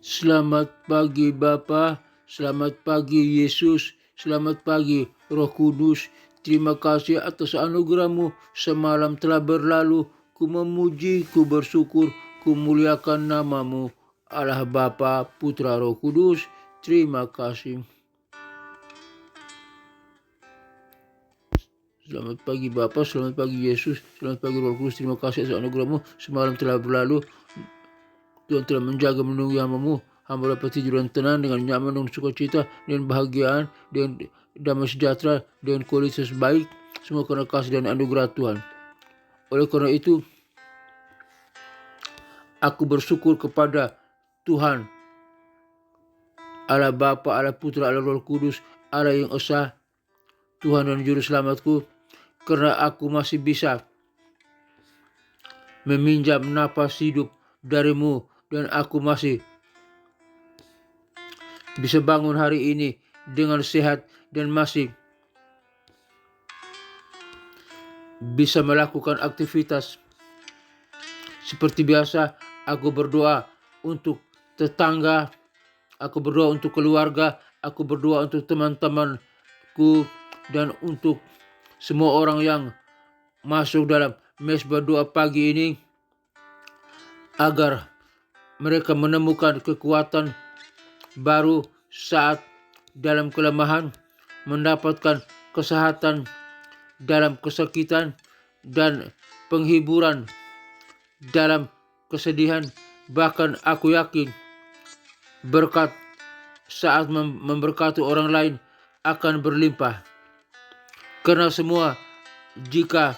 Selamat pagi Bapa, selamat pagi Yesus, selamat pagi Roh Kudus. Terima kasih atas anugerah-Mu semalam telah berlalu. Ku memuji, ku bersyukur, ku muliakan nama-Mu. Allah Bapa, Putra, Roh Kudus, terima kasih. Selamat pagi Bapa, selamat pagi Yesus, selamat pagi Roh Kudus. Terima kasih atas anugerah-Mu semalam telah berlalu. Tuhan telah menjaga melindungi hamba-Mu. Hamba dapat tidur dan tenang dengan nyaman dan sukacita, dengan bahagiaan, dengan damai sejahtera, dengan kualitas baik. Semua karena kasih dan anugerah Tuhan. Oleh karena itu, aku bersyukur kepada Tuhan, Allah Bapa, Allah Putra, Allah Roh Kudus, Allah yang esa, Tuhan dan Juru Selamatku, karena aku masih bisa meminjam napas hidup dari-Mu, dan aku masih bisa bangun hari ini dengan sehat dan masih bisa melakukan aktivitas seperti biasa. Aku berdoa untuk tetangga, aku berdoa untuk keluarga, aku berdoa untuk teman-temanku, dan untuk semua orang yang masuk dalam mesbah doa pagi ini, agar mereka menemukan kekuatan baru saat dalam kelemahan, mendapatkan kesehatan dalam kesakitan, dan penghiburan dalam kesedihan. Bahkan aku yakin berkat saat memberkati orang lain akan berlimpah. Karena jika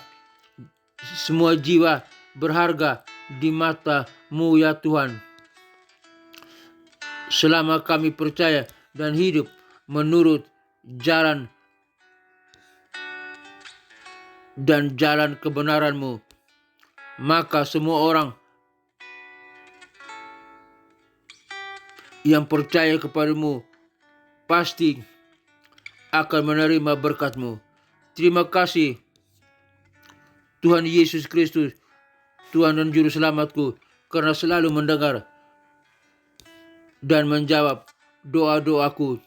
semua jiwa berharga di mata-Mu ya Tuhan. Selama kami percaya dan hidup menurut jalan dan jalan kebenaran-Mu, maka semua orang yang percaya kepada-Mu pasti akan menerima berkat-Mu. Terima kasih Tuhan Yesus Kristus, Tuhan dan Juru Selamatku, karena selalu mendengar dan menjawab doa-doaku.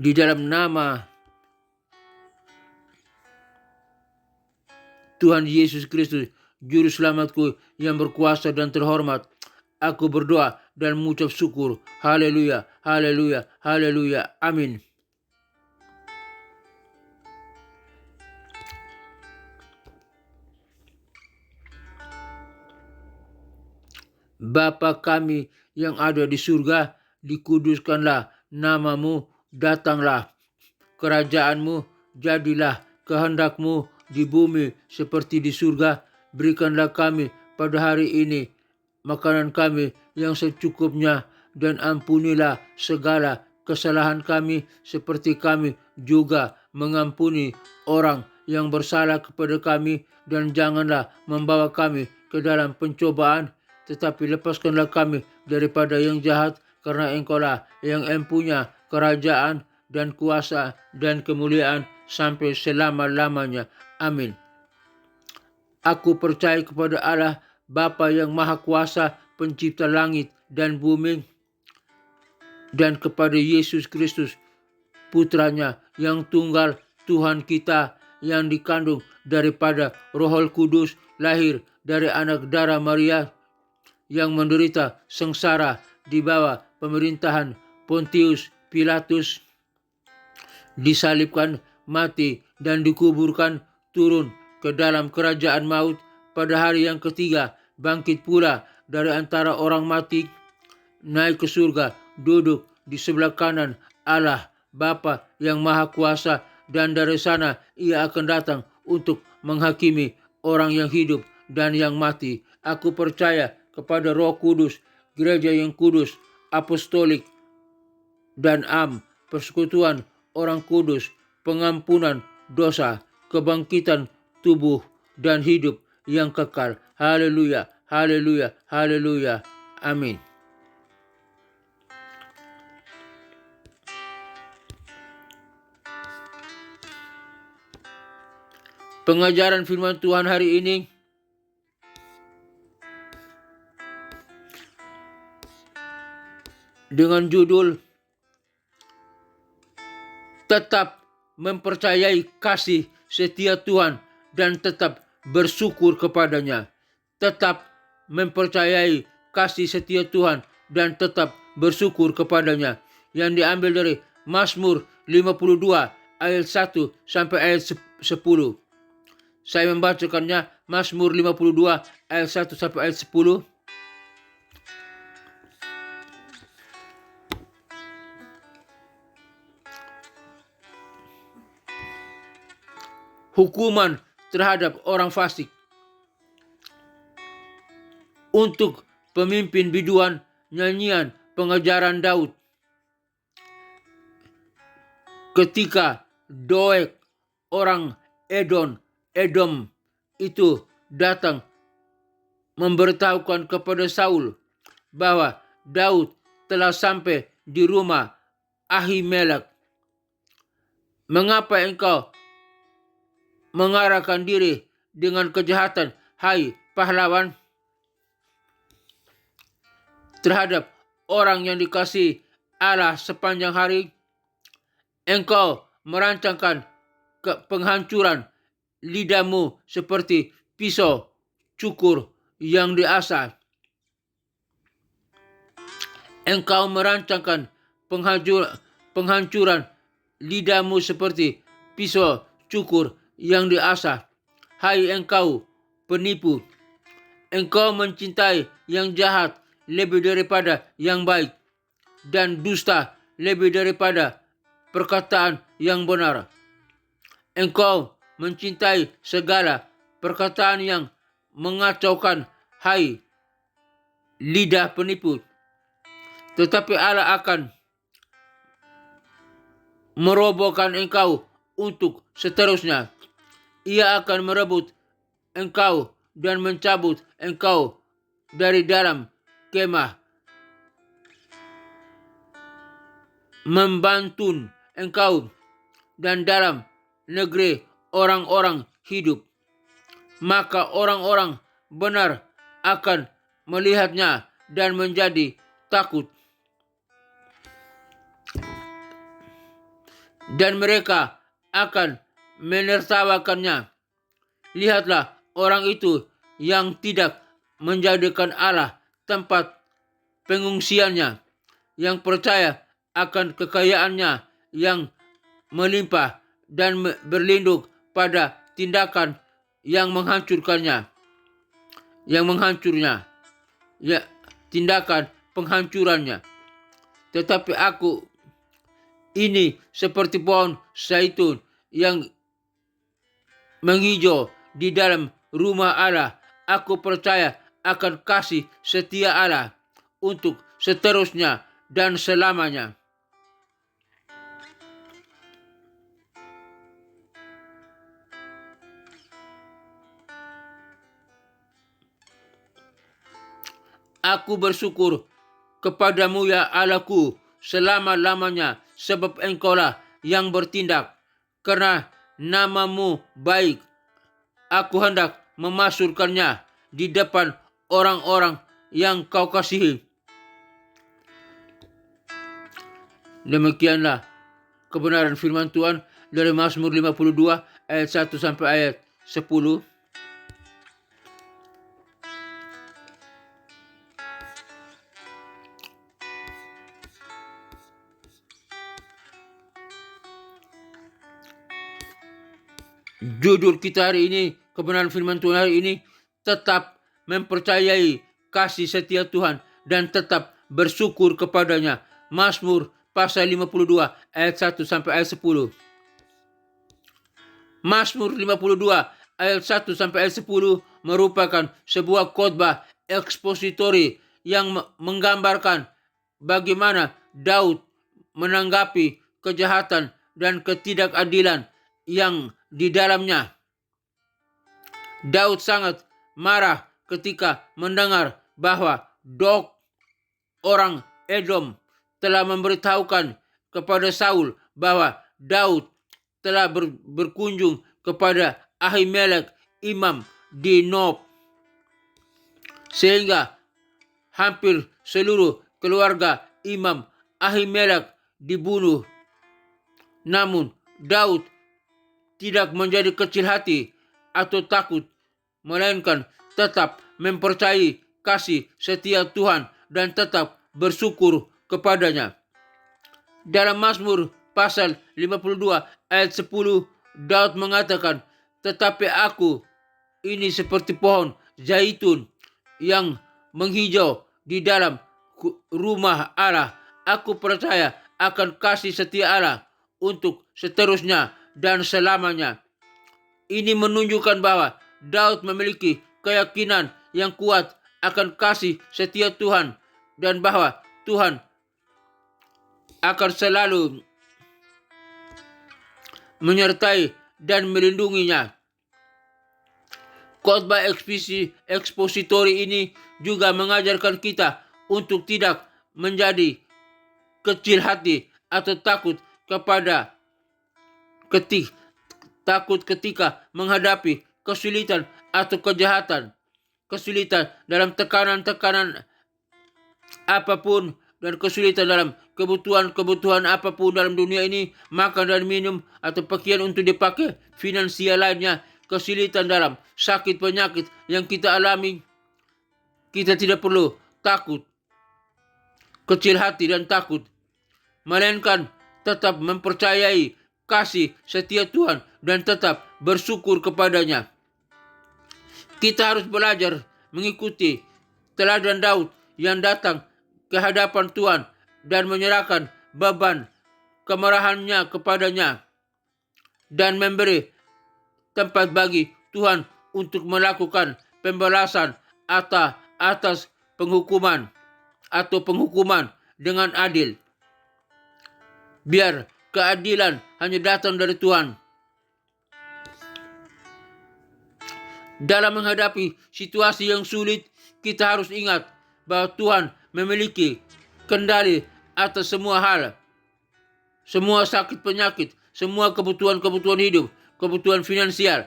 Di dalam nama Tuhan Yesus Kristus, Juru Selamatku yang berkuasa dan terhormat, aku berdoa dan mengucap syukur. Haleluya, haleluya, haleluya. Amin. Bapa kami yang ada di surga, dikuduskanlah nama-Mu, datanglah kerajaan-Mu, jadilah kehendak-Mu di bumi seperti di surga. Berikanlah kami pada hari ini makanan kami yang secukupnya, dan ampunilah segala kesalahan kami seperti kami juga mengampuni orang yang bersalah kepada kami, dan janganlah membawa kami ke dalam pencobaan, tetapi lepaskanlah kami daripada yang jahat, karena Engkau-lah yang empunya kerajaan dan kuasa dan kemuliaan sampai selama-lamanya. Amin. Aku percaya kepada Allah Bapa yang Maha Kuasa, pencipta langit dan bumi, dan kepada Yesus Kristus, Putranya yang tunggal, Tuhan kita, yang dikandung daripada Roh Kudus, lahir dari anak darah Maria, yang menderita sengsara di bawah pemerintahan Pontius Pilatus, disalibkan, mati, dan dikuburkan, turun ke dalam kerajaan maut, pada hari yang ketiga bangkit pula dari antara orang mati, naik ke surga, duduk di sebelah kanan Allah Bapa yang Maha Kuasa, dan dari sana Ia akan datang untuk menghakimi orang yang hidup dan yang mati. Aku percaya kepada Roh Kudus, gereja yang kudus, apostolik, dan persekutuan orang kudus, pengampunan dosa, kebangkitan tubuh, dan hidup yang kekal. Haleluya, haleluya, haleluya. Amin. Pengajaran firman Tuhan hari ini dengan judul Tetap Mempercayai Kasih Setia Tuhan dan Tetap Bersyukur Kepadanya. Tetap mempercayai kasih setia Tuhan dan tetap bersyukur kepadanya. Yang diambil dari Mazmur 52 ayat 1 sampai ayat 10. Saya membacakannya, Mazmur 52 ayat 1 sampai ayat 10. Hukuman terhadap orang fasik. Untuk pemimpin biduan, nyanyian pengajaran Daud. Ketika Doeg orang Edom itu datang memberitahukan kepada Saul bahwa Daud telah sampai di rumah Ahimelek. Mengapa engkau mengarahkan diri dengan kejahatan, hai pahlawan, terhadap orang yang dikasihi Allah sepanjang hari? Engkau merancangkan penghancuran, lidahmu seperti pisau cukur yang diasah. Engkau merancangkan penghancuran, lidahmu seperti pisau cukur yang diasah. Hai engkau penipu, engkau mencintai yang jahat lebih daripada yang baik, dan dusta lebih daripada perkataan yang benar. Engkau mencintai segala perkataan yang mengacaukan, hai lidah penipu. Tetapi Allah akan merobohkan engkau untuk seterusnya. Ia akan merebut engkau dan mencabut engkau dari dalam kemah, membantun engkau dan dalam negeri orang-orang hidup. Maka orang-orang benar akan melihatnya dan menjadi takut, dan mereka akan menertawakannya. Lihatlah orang itu yang tidak menjadikan Allah tempat pengungsiannya, yang percaya akan kekayaannya yang melimpah dan berlindung pada tindakan yang menghancurkannya, tindakan penghancurannya. Tetapi aku ini seperti pohon zaitun yang menghijau di dalam rumah Allah. Aku percaya akan kasih setia Allah untuk seterusnya dan selamanya. Aku bersyukur kepadamu ya Allahku selama-lamanya, sebab engkaulah yang bertindak. Karena namamu baik, aku hendak memasyurkannya di depan orang-orang yang kau kasihi. Demikianlah kebenaran firman Tuhan dari Mazmur 52 ayat 1 sampai ayat 10. Judul kita hari ini, kebenaran firman Tuhan hari ini, tetap mempercayai kasih setia Tuhan dan tetap bersyukur kepadanya. Mazmur pasal 52 ayat 1 sampai ayat 10. Mazmur 52 ayat 1 sampai ayat 10 merupakan sebuah khotbah ekspositori yang menggambarkan bagaimana Daud menanggapi kejahatan dan ketidakadilan yang di dalamnya. Daud sangat marah ketika mendengar bahwa Doeg orang Edom telah memberitahukan kepada Saul bahwa Daud telah berkunjung kepada Ahimelek imam di Nob, sehingga hampir seluruh keluarga Imam Ahimelek dibunuh. Namun Daud tidak menjadi kecil hati atau takut, melainkan tetap mempercayai kasih setia Tuhan dan tetap bersyukur kepadanya. Dalam Mazmur pasal 52 ayat 10, Daud mengatakan, "Tetapi aku ini seperti pohon zaitun yang menghijau di dalam rumah Allah. Aku percaya akan kasih setia Allah untuk seterusnya dan selamanya." Ini menunjukkan bahwa Daud memiliki keyakinan yang kuat akan kasih setia Tuhan dan bahwa Tuhan akan selalu menyertai dan melindunginya. Khotbah ekspositori ini juga mengajarkan kita untuk tidak menjadi kecil hati atau takut ketika menghadapi kesulitan atau kejahatan, kesulitan dalam tekanan-tekanan apapun, dan kesulitan dalam kebutuhan apapun dalam dunia ini, makan dan minum atau pakaian untuk dipakai, finansial lainnya, kesulitan dalam sakit penyakit yang kita alami, kita tidak perlu takut, kecil hati dan takut, melainkan tetap mempercayai kasih setia Tuhan dan tetap bersyukur kepadanya. Kita harus belajar mengikuti teladan Daud yang datang ke hadapan Tuhan dan menyerahkan beban kemarahannya kepadanya dan memberi tempat bagi Tuhan untuk melakukan pembalasan atas penghukuman dengan adil. Biar keadilan hanya datang dari Tuhan. Dalam menghadapi situasi yang sulit, kita harus ingat bahwa Tuhan memiliki kendali atas semua hal, semua sakit penyakit, semua kebutuhan hidup, kebutuhan finansial,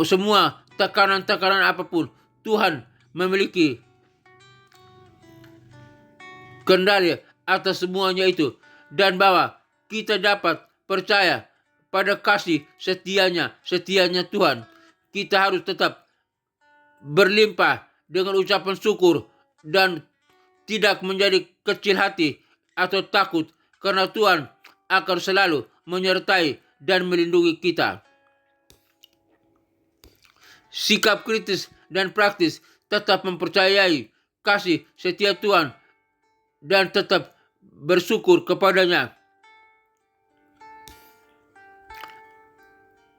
semua tekanan apapun. Tuhan memiliki kendali atas semuanya itu, dan bahwa kita dapat percaya pada kasih setianya Tuhan. Kita harus tetap berlimpah dengan ucapan syukur dan tidak menjadi kecil hati atau takut, karena Tuhan akan selalu menyertai dan melindungi kita. Sikap kritis dan praktis tetap mempercayai kasih setia Tuhan dan tetap bersyukur kepadanya.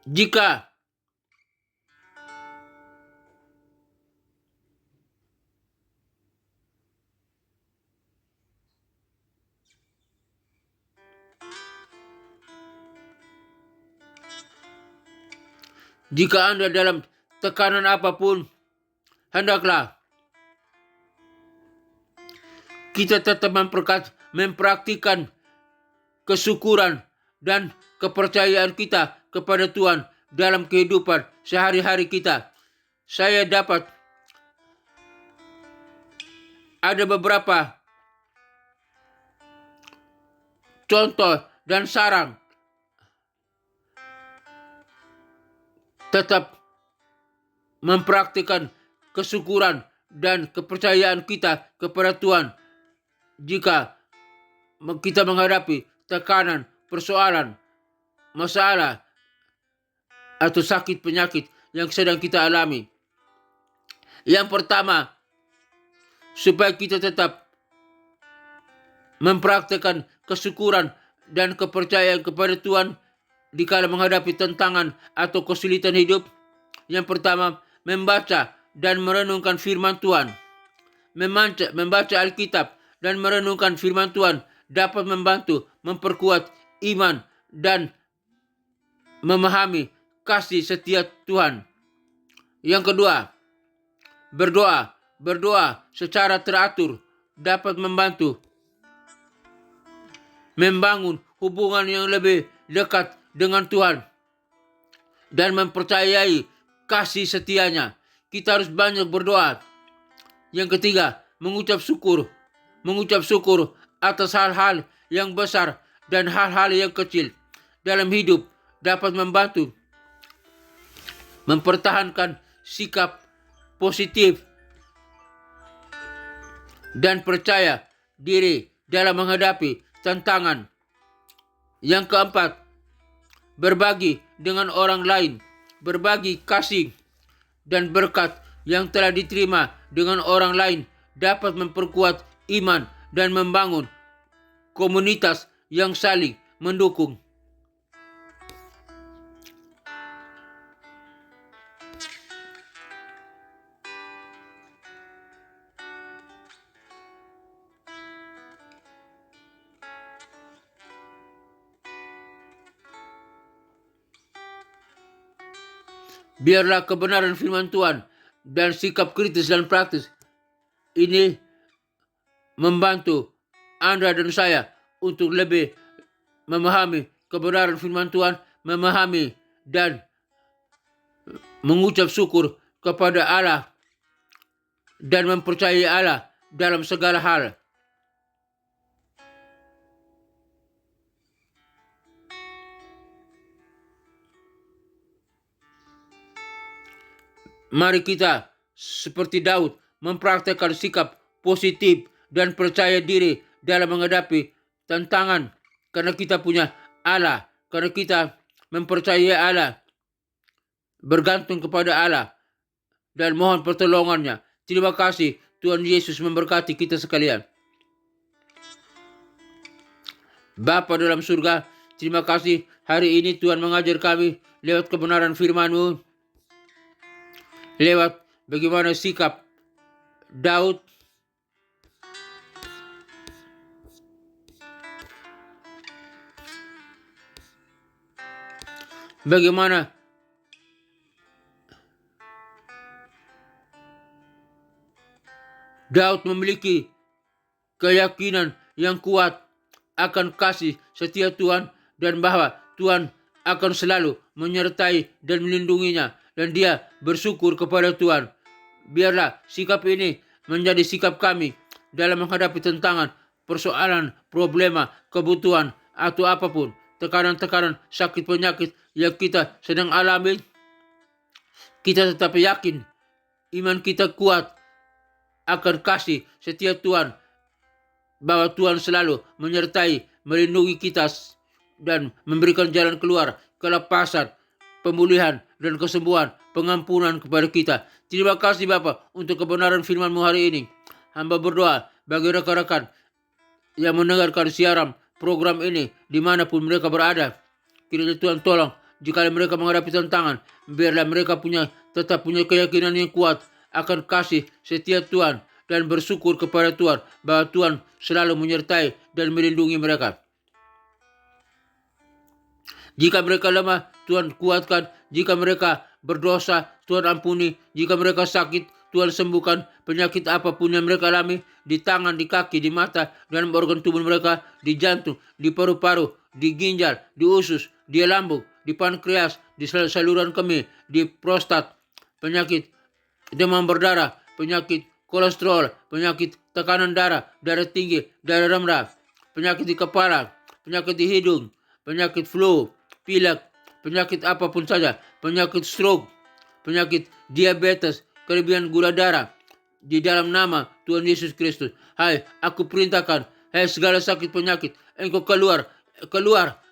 Jika Anda dalam tekanan apapun, hendaklah kita tetap mempraktikkan kesyukuran dan kepercayaan kita kepada Tuhan dalam kehidupan sehari-hari kita. Saya dapat ada beberapa contoh dan saran tetap mempraktikkan kesyukuran dan kepercayaan kita kepada Tuhan jika kita menghadapi tekanan, persoalan, masalah, atau sakit penyakit yang sedang kita alami. Yang pertama, supaya kita tetap mempraktikkan kesyukuran dan kepercayaan kepada Tuhan dikala menghadapi tantangan atau kesulitan hidup. Yang pertama, membaca dan merenungkan firman Tuhan. Membaca Alkitab dan merenungkan firman Tuhan dapat membantu memperkuat iman dan memahami kasih setia Tuhan. Yang kedua, berdoa secara teratur dapat membantu membangun hubungan yang lebih dekat dengan Tuhan dan mempercayai kasih setianya. Kita harus banyak berdoa. Yang ketiga, mengucap syukur mengucap syukur atas hal-hal yang besar dan hal-hal yang kecil dalam hidup dapat membantu mempertahankan sikap positif dan percaya diri dalam menghadapi tantangan. Yang keempat, berbagi dengan orang lain, berbagi kasih dan berkat yang telah diterima dengan orang lain dapat memperkuat iman dan membangun komunitas yang saling mendukung. Biarlah kebenaran firman Tuhan dan sikap kritis dan praktis ini membantu Anda dan saya untuk lebih memahami kebenaran firman Tuhan, memahami dan mengucap syukur kepada Allah dan mempercayai Allah dalam segala hal. Mari kita seperti Daud mempraktekkan sikap positif dan percaya diri dalam menghadapi tantangan karena kita punya Allah, karena kita mempercayai Allah, bergantung kepada Allah dan mohon pertolongannya. Terima kasih, Tuhan Yesus memberkati kita sekalian. Bapa dalam surga, terima kasih hari ini Tuhan mengajar kami lewat kebenaran firman-Mu, lewat bagaimana sikap Daud bagaimana Daud memiliki keyakinan yang kuat akan kasih setia Tuhan dan bahwa Tuhan akan selalu menyertai dan melindunginya, dan dia bersyukur kepada Tuhan. Biarlah sikap ini menjadi sikap kami dalam menghadapi tantangan, persoalan, problema, kebutuhan, atau apapun, tekanan-tekanan, sakit penyakit yang kita sedang alami. Kita tetap yakin, iman kita kuat akan kasih setia Tuhan, bahwa Tuhan selalu menyertai, melindungi kita dan memberikan jalan keluar, kelepasan, pemulihan dan kesembuhan, pengampunan kepada kita. Terima kasih Bapa untuk kebenaran firman-Mu hari ini. Hamba berdoa bagi rekan-rekan yang mendengarkan siaran program ini dimanapun mereka berada. Kiranya Tuhan tolong jika mereka menghadapi tantangan, biarlah mereka tetap punya keyakinan yang kuat akan kasih setia Tuhan dan bersyukur kepada Tuhan bahwa Tuhan selalu menyertai dan melindungi mereka. Jika mereka lemah, Tuhan kuatkan. Jika mereka berdosa, Tuhan ampuni. Jika mereka sakit, Tuhan sembuhkan. Penyakit apapun yang mereka alami, di tangan, di kaki, di mata, dalam organ tubuh mereka, di jantung, di paru-paru, di ginjal, di usus, di lambung, di pankreas, di saluran kemih, di prostat, penyakit demam berdarah, penyakit kolesterol, penyakit tekanan darah, darah tinggi, darah rendah, penyakit di kepala, penyakit di hidung, penyakit flu, pilek, penyakit apapun saja, penyakit stroke, penyakit diabetes, kelebihan gula darah, di dalam nama Tuhan Yesus Kristus. Hai, aku perintahkan, hai segala sakit penyakit, engkau keluar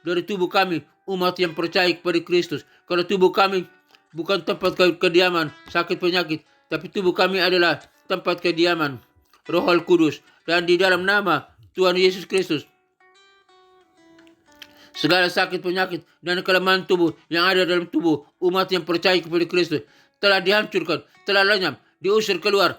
dari tubuh kami, umat yang percaya kepada Kristus. Karena tubuh kami bukan tempat kediaman sakit penyakit, tapi tubuh kami adalah tempat kediaman Roh Kudus. Dan di dalam nama Tuhan Yesus Kristus, segala sakit penyakit dan kelemahan tubuh yang ada dalam tubuh umat yang percaya kepada Kristus telah dihancurkan, telah lenyap, diusir keluar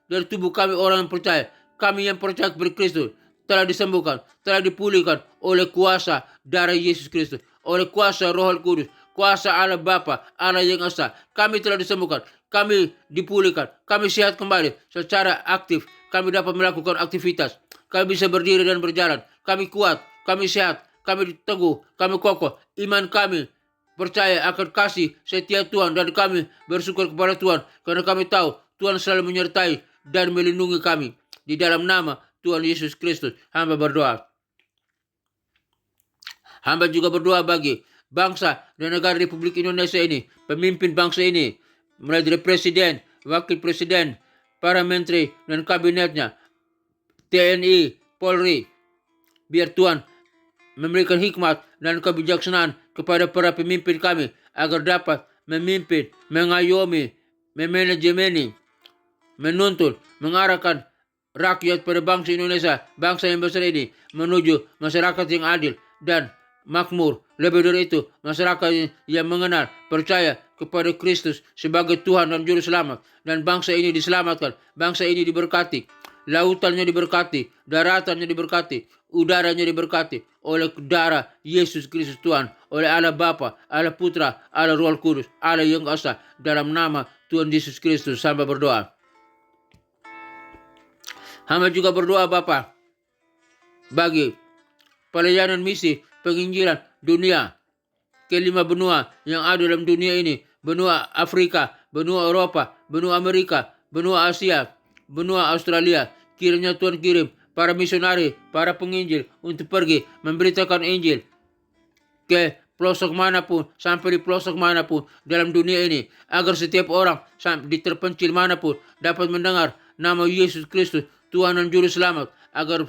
dari tubuh kami orang yang percaya. Kami yang percaya kepada Kristus telah disembuhkan, telah dipulihkan oleh kuasa darah Yesus Kristus, oleh kuasa Roh Kudus, kuasa Allah Bapa, Allah yang Esa. Kami telah disembuhkan, kami dipulihkan, kami sehat kembali secara aktif. Kami dapat melakukan aktivitas, kami bisa berdiri dan berjalan, kami kuat, kami sehat, kami teguh, kami kokoh. Iman kami percaya akan kasih setia Tuhan, dan kami bersyukur kepada Tuhan karena kami tahu Tuhan selalu menyertai dan melindungi kami. Di dalam nama Tuhan Yesus Kristus, hamba berdoa. Hamba juga berdoa bagi bangsa dan negara Republik Indonesia ini, pemimpin bangsa ini, mulai dari presiden, wakil presiden, para menteri dan kabinetnya, TNI, Polri. Biar Tuhan memberikan hikmat dan kebijaksanaan kepada para pemimpin kami agar dapat memimpin, mengayomi, memanajemeni, menuntun, mengarahkan rakyat pada bangsa Indonesia, bangsa yang besar ini menuju masyarakat yang adil dan makmur. Lebih dari itu, masyarakat yang mengenal, percaya kepada Kristus sebagai Tuhan dan Juru Selamat, dan bangsa ini diselamatkan, bangsa ini diberkati, lautannya diberkati, daratannya diberkati, udaranya diberkati oleh darah Yesus Kristus Tuhan, oleh Allah Bapa, Allah Putra, Allah Roh Kudus, Allah yang Esa, dalam nama Tuhan Yesus Kristus hamba berdoa. Hamba juga berdoa Bapa bagi pelayanan misi penginjilan dunia ke 5 benua yang ada dalam dunia ini, benua Afrika, benua Eropa, benua Amerika, benua Asia, benua Australia. Kiranya Tuhan kirim para misionari, para penginjil untuk pergi memberitakan Injil ke pelosok manapun, sampai di pelosok manapun dalam dunia ini, agar setiap orang di terpencil manapun dapat mendengar nama Yesus Kristus, Tuhan dan Juru Selamat, agar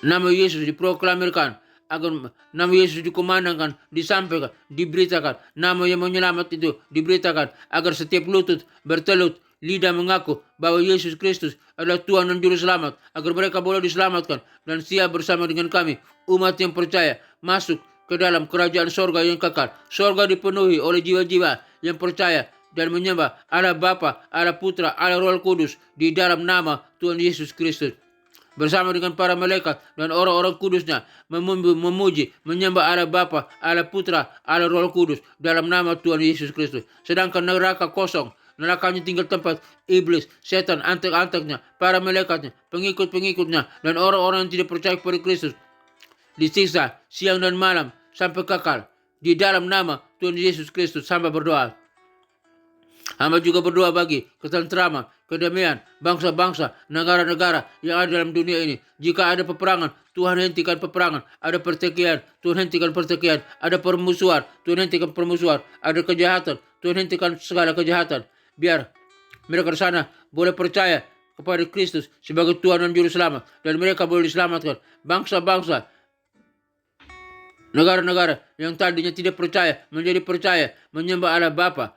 nama Yesus diproklamirkan, agar nama Yesus dikumandangkan, disampaikan, diberitakan, nama yang menyelamat itu diberitakan, agar setiap lutut bertelut, lidah mengaku bahwa Yesus Kristus adalah Tuhan dan Juru Selamat, agar mereka boleh diselamatkan dan siap bersama dengan kami, umat yang percaya, masuk ke dalam kerajaan sorga yang kekal. Sorga dipenuhi oleh jiwa-jiwa yang percaya dan menyembah Allah Bapa, Allah Putra, Allah Roh Kudus di dalam nama Tuhan Yesus Kristus. Bersama dengan para malaikat dan orang-orang kudusnya memuji, menyembah Allah Bapa, Allah Putra, Allah Roh Kudus dalam nama Tuhan Yesus Kristus. Sedangkan neraka kosong, nerakanya tinggal tempat iblis, setan, antek-anteknya, para malaikatnya, pengikut-pengikutnya, dan orang-orang yang tidak percaya kepada Kristus disiksa siang dan malam sampai kekal di dalam nama Tuhan Yesus Kristus. Hamba berdoa. Hamba juga berdoa bagi ketentraman, kedamaian, bangsa-bangsa, negara-negara yang ada dalam dunia ini. Jika ada peperangan, Tuhan hentikan peperangan. Ada pertikaian, Tuhan hentikan pertikaian. Ada permusuhan, Tuhan hentikan permusuhan. Ada kejahatan, Tuhan hentikan segala kejahatan. Biar mereka di sana boleh percaya kepada Kristus sebagai Tuhan dan Juru Selamat, dan mereka boleh diselamatkan. Bangsa-bangsa, negara-negara yang tadinya tidak percaya menjadi percaya, menyembah Allah Bapa,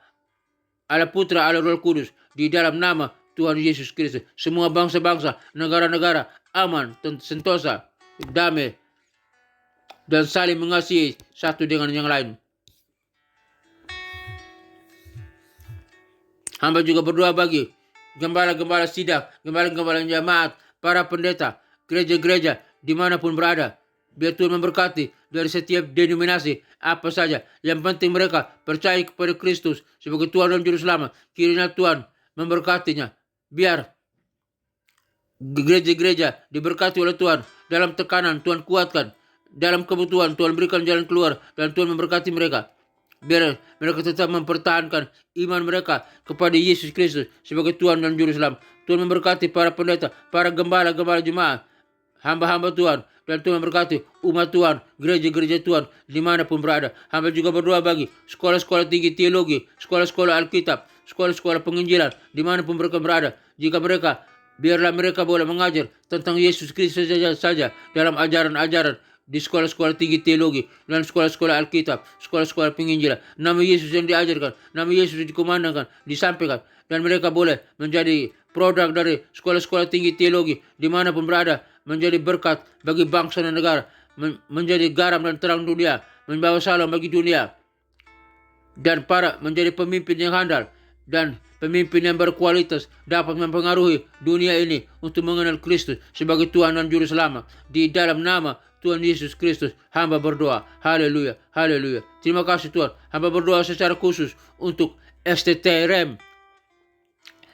Allah Putra, Allah Roh Kudus di dalam nama Tuhan Yesus Kristus. Semua bangsa-bangsa, negara-negara aman, sentosa, damai, dan saling mengasihi satu dengan yang lain. Hamba juga berdoa bagi gembala-gembala sidang, gembala-gembala jemaat, para pendeta, gereja-gereja dimanapun berada. Biar Tuhan memberkati dari setiap denominasi apa saja. Yang penting mereka percaya kepada Kristus sebagai Tuhan dan Juru Selamat. Kiranya Tuhan memberkatinya. Biar gereja-gereja diberkati oleh Tuhan. Dalam tekanan Tuhan kuatkan. Dalam kebutuhan Tuhan berikan jalan keluar. Dan Tuhan memberkati mereka. Biar mereka tetap mempertahankan iman mereka kepada Yesus Kristus sebagai Tuhan dan Juru Selamat. Tuhan memberkati para pendeta, para gembala-gembala jemaat, hamba-hamba Tuhan, dan Tuhan memberkati umat Tuhan, gereja-gereja Tuhan dimanapun berada. Hamba juga berdoa bagi sekolah-sekolah tinggi teologi, sekolah-sekolah Alkitab, sekolah-sekolah penginjilan dimanapun mereka berada. Jika mereka, biarlah mereka boleh mengajar tentang Yesus Kristus saja dalam ajaran-ajaran di sekolah-sekolah tinggi teologi dan sekolah-sekolah Alkitab, sekolah-sekolah penginjilan. Nama Yesus yang diajarkan, nama Yesus dikumandangkan, disampaikan, dan mereka boleh menjadi produk dari sekolah-sekolah tinggi teologi dimanapun berada, menjadi berkat bagi bangsa dan negara, menjadi garam dan terang dunia, membawa salam bagi dunia, dan para menjadi pemimpin yang handal dan pemimpin yang berkualitas, dapat mempengaruhi dunia ini untuk mengenal Kristus sebagai Tuhan dan Juru Selamat. Di dalam nama Tuhan Yesus Kristus hamba berdoa. Haleluya, haleluya. Terima kasih Tuhan. Hamba berdoa secara khusus untuk STTRM,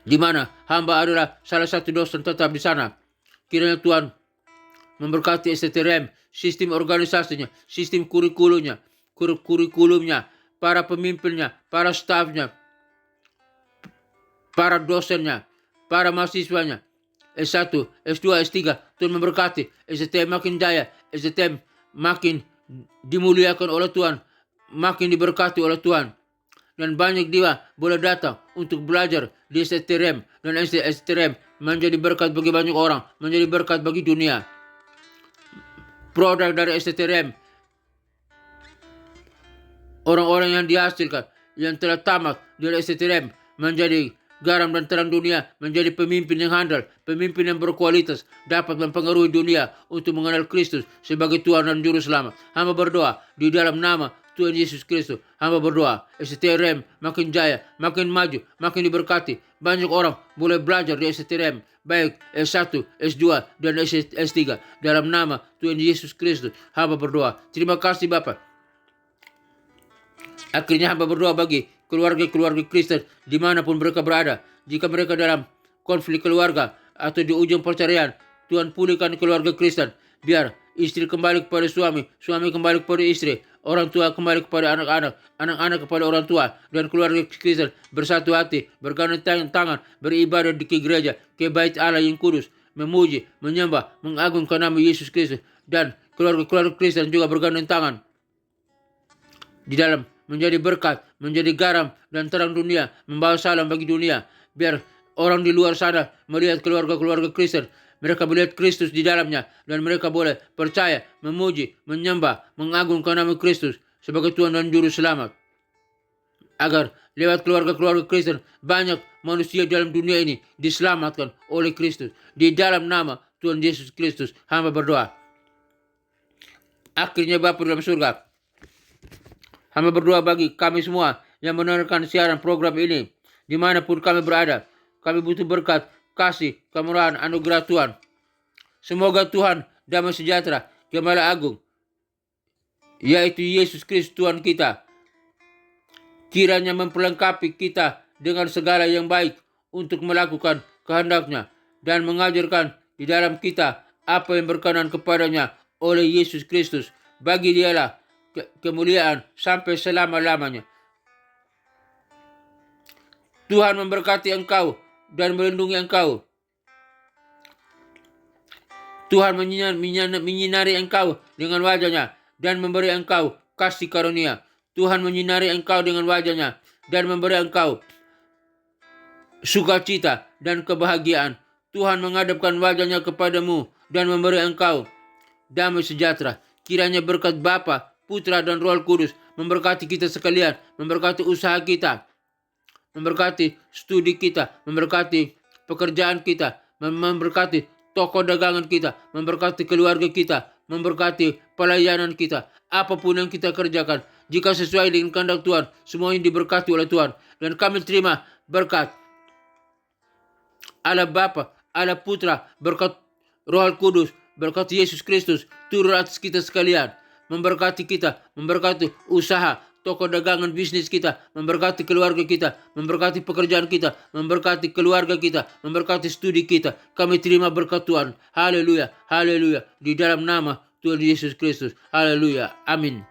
di mana hamba adalah salah satu dosen tetap di sana. Kiranya Tuhan memberkati STTRM, sistem organisasinya, sistem kurikulumnya, para pemimpinnya, para stafnya, para dosennya, para mahasiswanya, S1, S2, S3. Tuhan memberkati. STM makin jaya. STM makin dimuliakan oleh Tuhan. Makin diberkati oleh Tuhan. Dan banyak dia boleh datang untuk belajar di STRM. Dan STRM menjadi berkat bagi banyak orang. Menjadi berkat bagi dunia. Produk dari STRM. Orang-orang yang dihasilkan. Yang telah tamat dari STRM. Menjadi garam dan terang dunia. Menjadi pemimpin yang handal. Pemimpin yang berkualitas. Dapat mempengaruhi dunia untuk mengenal Kristus sebagai Tuhan dan Juru Selamat. Hamba berdoa di dalam nama Tuhan Yesus Kristus. Hamba berdoa STRM makin jaya, makin maju, makin diberkati. Banyak orang boleh belajar di STRM, baik S1, S2, dan S3. Dalam nama Tuhan Yesus Kristus, hamba berdoa. Terima kasih Bapak. Akhirnya hamba berdoa bagi keluarga-keluarga Kristen dimanapun mereka berada. Jika mereka dalam konflik keluarga atau di ujung perceraian, Tuhan pulihkan keluarga Kristen. Biar istri kembali kepada suami, suami kembali kepada istri, orang tua kembali kepada anak-anak, anak-anak kepada orang tua, dan keluarga Kristen bersatu hati, bergandeng tangan, beribadah di gereja, ke bait Allah yang kudus, memuji, menyembah, mengagungkan nama Yesus Kristus, dan keluarga-keluarga Kristen juga bergandeng tangan di dalam menjadi berkat, menjadi garam dan terang dunia, membawa salam bagi dunia, biar orang di luar sana melihat keluarga-keluarga Kristen. Mereka melihat Kristus di dalamnya dan mereka boleh percaya, memuji, menyembah, mengagungkan nama Kristus sebagai Tuhan dan Juru Selamat. Agar lewat keluarga-keluarga Kristen banyak manusia dalam dunia ini diselamatkan oleh Kristus. Di dalam nama Tuhan Yesus Kristus hamba berdoa. Akhirnya Bapa dalam surga, hamba berdoa bagi kami semua yang mendengarkan siaran program ini. Dimanapun kami berada, kami butuh berkat, kasih, kemurahan, anugerah Tuhan. Semoga Tuhan damai sejahtera, Gembala Agung, yaitu Yesus Kristus Tuhan kita, kiranya memperlengkapi kita dengan segala yang baik untuk melakukan kehendak-Nya dan mengajarkan di dalam kita apa yang berkenan kepadanya oleh Yesus Kristus. Bagi Dialah kemuliaan sampai selama-lamanya. Tuhan memberkati engkau dan melindungi engkau. Tuhan menyinari engkau dengan wajah-Nya dan memberi engkau kasih karunia. Tuhan menyinari engkau dengan wajah-Nya dan memberi engkau sukacita dan kebahagiaan. Tuhan menghadapkan wajah-Nya kepadamu dan memberi engkau damai sejahtera. Kiranya berkat Bapa, Putra dan Roh Kudus memberkati kita sekalian, memberkati usaha kita, memberkati studi kita, memberkati pekerjaan kita, memberkati toko dagangan kita, memberkati keluarga kita, memberkati pelayanan kita, apapun yang kita kerjakan. Jika sesuai dengan kehendak Tuhan, semuanya diberkati oleh Tuhan. Dan kami terima berkat Allah Bapa, Allah Putra, berkat Roh Kudus, berkat Yesus Kristus turun atas kita sekalian. Memberkati kita, memberkati usaha, toko dagangan, bisnis kita, memberkati keluarga kita, memberkati pekerjaan kita, memberkati keluarga kita, memberkati studi kita. Kami terima berkat Tuhan. Haleluya, haleluya. Di dalam nama Tuhan Yesus Kristus. Haleluya. Amin.